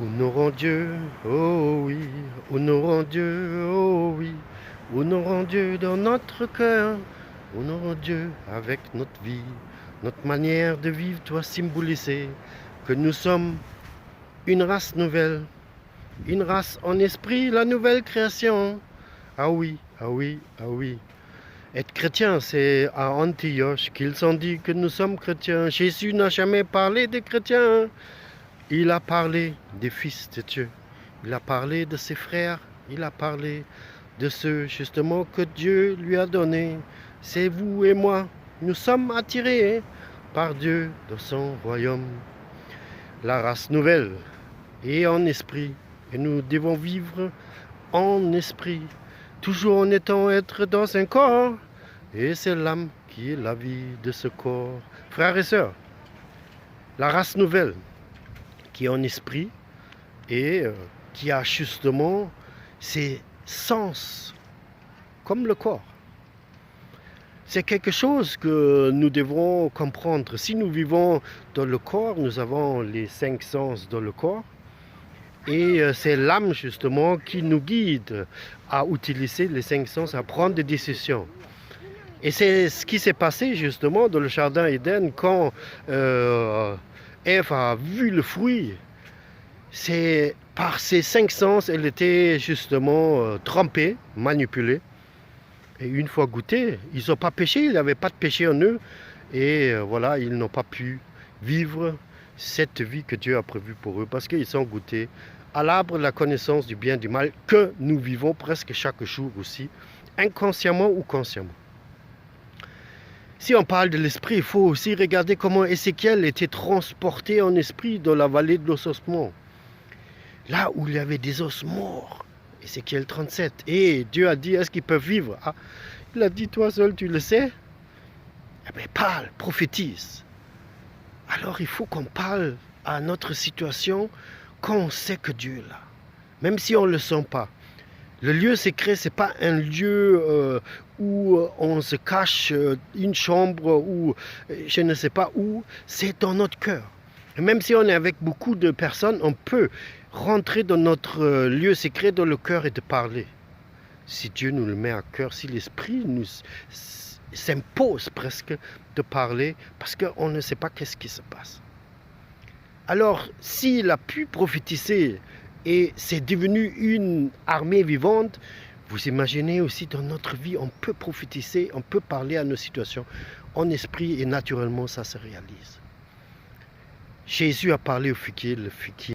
Honorons Dieu, oh oui, honorons Dieu, oh oui, honorons Dieu dans notre cœur, honorons Dieu avec notre vie, notre manière de vivre doit symboliser que nous sommes une race nouvelle, une race en esprit, la nouvelle création. Ah oui, ah oui, ah oui. Être chrétien, c'est à Antioche qu'ils ont dit que nous sommes chrétiens. Jésus n'a jamais parlé des chrétiens. Il a parlé des fils de Dieu. Il a parlé de ses frères. Il a parlé de ceux justement que Dieu lui a donnés. C'est vous et moi. Nous sommes attirés par Dieu dans son royaume. La race nouvelle est en esprit. Et nous devons vivre en esprit. Toujours en étant être dans un corps. Et c'est l'âme qui est la vie de ce corps. Frères et sœurs, la race nouvelle qui est en esprit et qui a justement ses sens, comme le corps. C'est quelque chose que nous devrons comprendre. Si nous vivons dans le corps, nous avons les 5 sens dans le corps. Et c'est l'âme justement qui nous guide à utiliser les 5 sens, à prendre des décisions. Et c'est ce qui s'est passé justement dans le jardin Éden quand Ève a vu le fruit. C'est par ces 5 sens, elle était justement trempée, manipulée. Et une fois goûtée, ils n'ont pas péché, il n'y avait pas de péché en eux. Et voilà, ils n'ont pas pu vivre cette vie que Dieu a prévue pour eux parce qu'ils ont goûté à l'arbre de la connaissance du bien et du mal que nous vivons presque chaque jour aussi, inconsciemment ou consciemment. Si on parle de l'esprit, il faut aussi regarder comment Ézéchiel était transporté en esprit dans la vallée de l'ossemement. Là où il y avait des os morts. Ézéchiel 37. Et Dieu a dit, est-ce qu'ils peuvent vivre? Ah, il a dit, toi seul, tu le sais? Eh bien, parle, prophétise. Alors, il faut qu'on parle à notre situation quand on sait que Dieu est là. Même si on ne le sent pas. Le lieu secret, ce n'est pas un lieu où on se cache, une chambre, ou je ne sais pas où. C'est dans notre cœur. Et même si on est avec beaucoup de personnes, on peut rentrer dans notre lieu secret, dans le cœur et de parler. Si Dieu nous le met à cœur, si l'Esprit nous s'impose presque de parler, parce qu'on ne sait pas qu'est-ce qui se passe. Alors, s'il a pu prophétiser et c'est devenu une armée vivante, vous imaginez aussi dans notre vie, on peut prophétiser, on peut parler à nos situations en esprit et naturellement ça se réalise. Jésus a parlé au figuier, le figuier